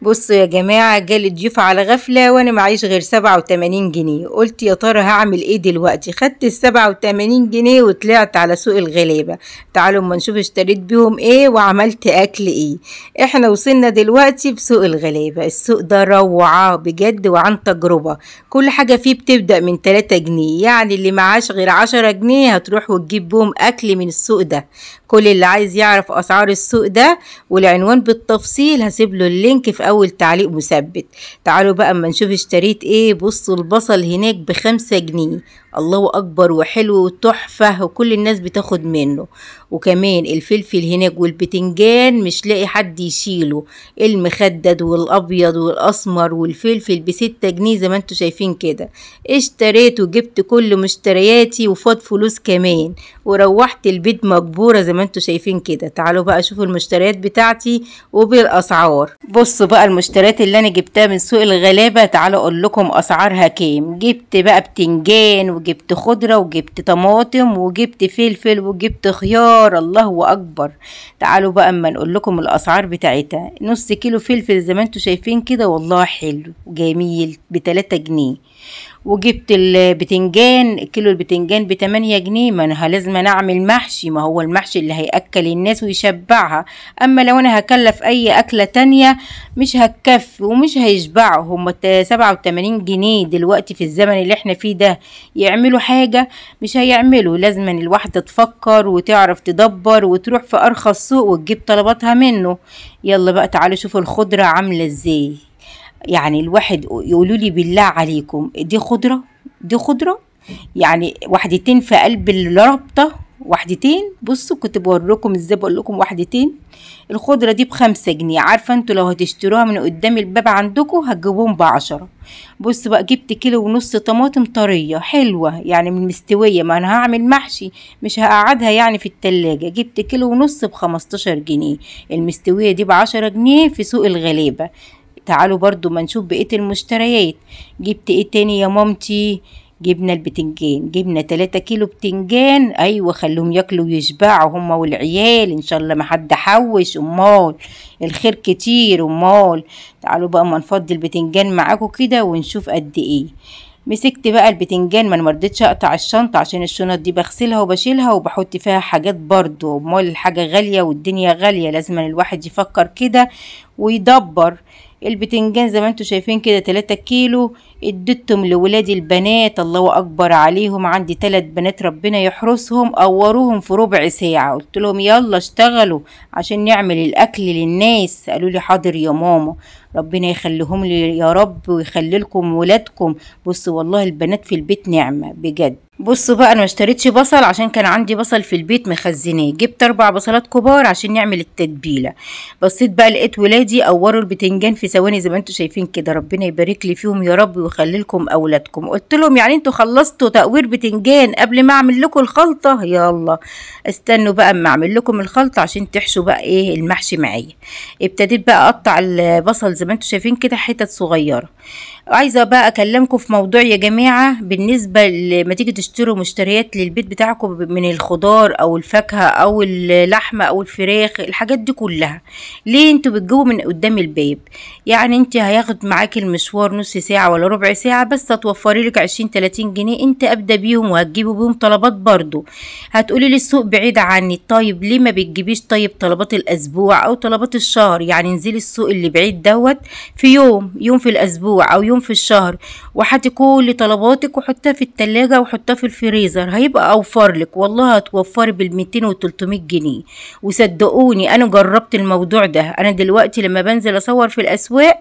بصوا يا جماعة، جالي ضيوف على غفلة وانا معيش غير 87 جنيه. قلت يا ترى هعمل ايه دلوقتي؟ خدت ال87 جنيه وطلعت على سوق الغلابة. تعالوا اما نشوف اشتريت بيهم ايه وعملت اكل ايه. احنا وصلنا دلوقتي في سوق الغلابة. السوق ده روعة بجد وعن تجربة. كل حاجة فيه بتبدأ من 3 جنيه، يعني اللي معاش غير 10 جنيه هتروح وتجيب بيهم اكل من السوق ده. كل اللي عايز يعرف اسعار السوق ده والعنوان بالتفصيل هسيب له اللينك في اول تعليق مثبت. تعالوا بقى اما نشوف اشتريت ايه. بصوا البصل هناك ب5 جنيه، الله اكبر وحلو وتحفة وكل الناس بتاخد منه. وكمان الفلفل هناك والبتنجان مش لاقي حد يشيله، المخدد والابيض والاسمر والفلفل ب6 جنيه زي ما انتوا شايفين كده. اشتريت وجبت كل مشترياتي وفاض فلوس كمان، وروحت البيت مجبورة زي ما انتوا شايفين كده. تعالوا بقى شوفوا المشتريات بتاعتي وبالاسعار. بصوا بقى المشتريات اللي انا جبتها من سوق الغلابة، تعالوا اقول لكم اسعارها كام. جبت بقى بتنجان وجبت خضرة وجبت طماطم وجبت فلفل وجبت خيار، الله اكبر. تعالوا بقى اما نقول لكم الاسعار بتاعتها. نص كيلو فلفل زي ما انتوا شايفين كده والله حلو وجميل ب3 جنيه. وجبت البتنجان، كيلو البتنجان ب8 جنيه. ما انا لازم اعمل محشي، ما هو المحشي اللي هيأكل الناس ويشبعها. اما لو انا هكلف اي اكلة تانية مش هتكفي ومش هيشبعوا. هم 87 جنيه دلوقتي في الزمن اللي احنا فيه ده يعملوا حاجة؟ مش هيعملوا. لازم الواحدة تفكر وتعرف تدبر وتروح في ارخص سوق وتجيب طلباتها منه. يلا بقى تعالوا شوفوا الخضرة عاملة ازاي. يعني الواحد يقولوا لي بالله عليكم دي خضرة؟ دي خضرة يعني وحدتين في قلب الرابطة، وحدتين. بصوا كنت بوريكم ازاي بقول لكم وحدتين. الخضرة دي ب5 جنيه. عارفة انتوا لو هتشتروها من قدام الباب عندكم هتجيبوهم ب10. بص بقى جبت كيلو ونص طماطم طرية حلوة يعني من مستوية، ما انا هعمل محشي مش هقعدها يعني في التلاجة. جبت كيلو ونص ب15 جنيه. المستوية دي ب10 جنيه في سوق الغلابة. تعالوا برضو ما نشوف بقية المشتريات. جبت ايه تاني يا مامتي؟ جبنا البتنجان، جبنا 3 كيلو بتنجان. ايوه خلوهم ياكلوا ويشبعوا هما والعيال ان شاء الله، ما حد حوش، امال الخير كتير امال. تعالوا بقى ما نفضي البتنجان معاكم كده ونشوف قد ايه. مسكت بقى البتنجان، ما انا مرضتش اقطع الشنطه عشان الشنط دي بغسلها وبشيلها وبحط فيها حاجات برضو. امال الحاجه غاليه والدنيا غاليه، لازم الواحد يفكر كده ويدبر. البتنجان زي ما انتوا شايفين كده 3 كيلو. اديتهم لولادي البنات، الله اكبر عليهم، عندي 3 بنات ربنا يحرسهم، قوروهم في ربع ساعة. قلت لهم يلا اشتغلوا عشان نعمل الاكل للناس. قالوا لي حاضر يا ماما، ربنا يخليهم لي يا رب ويخلي لكم ولادكم. بصوا والله البنات في البيت نعمة بجد. بصوا بقى انا ما اشتريتش بصل عشان كان عندي بصل في البيت مخزناه. جبت 4 بصلات كبار عشان نعمل التتبيله. بصيت بقى لقيت ولادي قوروا البتنجان في ثواني زي ما انتوا شايفين كده، ربنا يبارك لي فيهم يا رب ويخلي لكم اولادكم. قلت لهم يعني انتوا خلصتوا تقوير بتنجان قبل ما اعمل لكم الخلطه؟ يلا استنوا بقى اما اعمل لكم الخلطه عشان تحشوا بقى ايه المحشي معايا. ابتديت بقى اقطع البصل زي ما انتوا شايفين كده حتت صغيره. عايزه بقى اكلمكم في موضوع يا جماعه، بالنسبه لما تيجي تشتروا مشتريات للبيت بتاعكم من الخضار او الفاكهه او اللحمه او الفراخ الحاجات دي كلها، ليه انتوا بتجيبوا من قدام الباب؟ يعني انت هياخد معاكي المشوار نص ساعه ولا ربع ساعه بس هتوفري لك 20-30 جنيه. انت ابدا بيهم وهتجيبوا بيهم طلبات برضو. هتقولي لي السوق بعيد عني، طيب ليه ما بتجيبيش طيب طلبات الاسبوع او طلبات الشهر؟ يعني انزلي السوق اللي بعيد دوت في يوم في الاسبوع او يوم في الشهر، وحطي كل طلباتك وحطها في التلاجة وحطها في الفريزر، هيبقى اوفر لك والله. هتوفري بال200 و300 جنيه. وصدقوني انا جربت الموضوع ده. انا دلوقتي لما بنزل اصور في الاسواق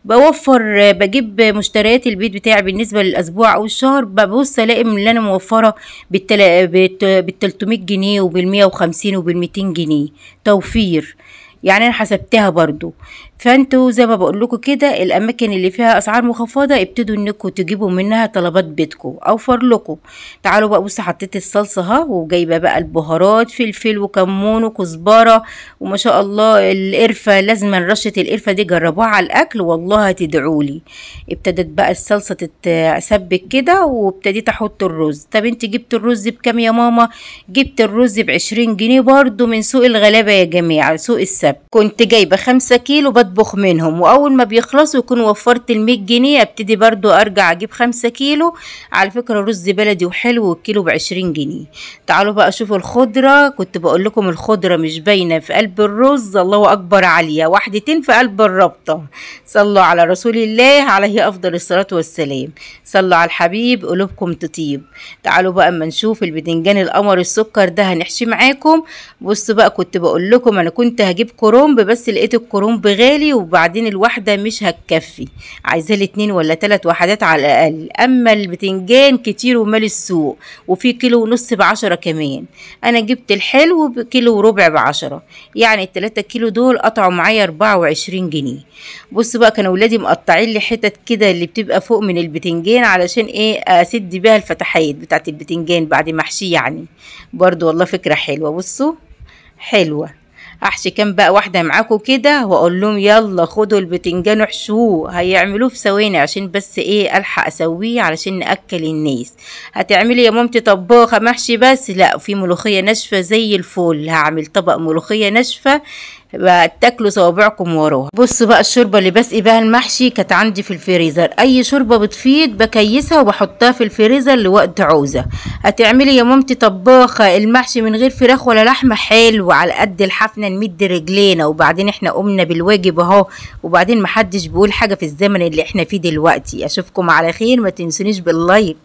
بوفر، بجيب مشتريات البيت بتاعي بالنسبة للاسبوع او الشهر، ببص الاقي من اللي انا موفرة بال300 جنيه وبال150 وبال200 جنيه توفير. يعني انا حسبتها برضو. فانتوا زي ما بقول لكم كده الاماكن اللي فيها اسعار مخفضه ابتدوا انكم تجيبوا منها طلبات بيتكم اوفر لكم. تعالوا بقى بصوا حطيت الصلصه اهو، وجايبه بقى البهارات فلفل وكمون وكزبره وما شاء الله القرفه. لازم رشه القرفه دي جربوها على الاكل والله هتدعوا لي. ابتدت بقى الصلصه تتسبك كده وابتديت احط الرز. طب انت جبت الرز بكام يا ماما؟ جبت الرز ب20 جنيه برضو من سوق الغلابه يا جماعه، سوق السبت. كنت جايبه 5 كيلو اطبخ منهم، واول ما بيخلصوا يكون وفرت ال100 جنيه ابتدي برضو ارجع اجيب 5 كيلو. على فكرة رز بلدي وحلو والكيلو ب20 جنيه. تعالوا بقى شوفوا الخضرة، كنت بقول لكم الخضرة مش باينة في قلب الرز، الله اكبر عليها، واحدتين في قلب الربطة. صلوا على رسول الله عليه افضل الصلاة والسلام. صلوا على الحبيب قلوبكم تطيب. تعالوا بقى اما نشوف البتنجان القمر السكر ده هنحشي معاكم. بصوا بقى كنت بقول لكم انا كنت هجيب كرنب، بس لقيت الكرنب غالي وبعدين الواحدة مش هتكفي، عايزة لي 2 ولا 3 وحدات على الاقل. اما البتنجان كتير ومال السوق، وفي كيلو ونص ب10 كمان. انا جبت الحلو بكيلو وربع ب10، يعني ال3 كيلو دول قطعوا معايا 24 جنيه. بصوا بقى كانوا ولادي مقطعين لي حتت كده اللي بتبقى فوق من البتنجان علشان ايه اسد بيها الفتحات بتاعت البتنجان بعد ما احشيه يعني. برضو والله فكرة حلوة. بصوا حلوة. احشي كام بقى واحدة معاكم كده واقول لهم يلا خدوا البتنجان وحشوه، هيعملوه في ثواني عشان بس ايه الحق اسويه علشان ناكل الناس. هتعملي يا مامتي طباخة محشي بس؟ لا، في ملوخية ناشفة زي الفل، هعمل طبق ملوخية ناشفة تاكلوا صوابعكم وراها. بصوا بقى الشوربه اللي بسقي بها المحشي كانت عندي في الفريزر، اي شوربه بتفيض بكيسها وبحطها في الفريزر لوقت عوزه. هتعملي يا مامتي طباخه المحشي من غير فراخ ولا لحمه؟ حلو، على قد الحفنه نمد رجلينا، وبعدين احنا قمنا بالواجب اهو، وبعدين محدش بيقول حاجه في الزمن اللي احنا فيه دلوقتي. اشوفكم على خير، ما تنسونيش باللايك.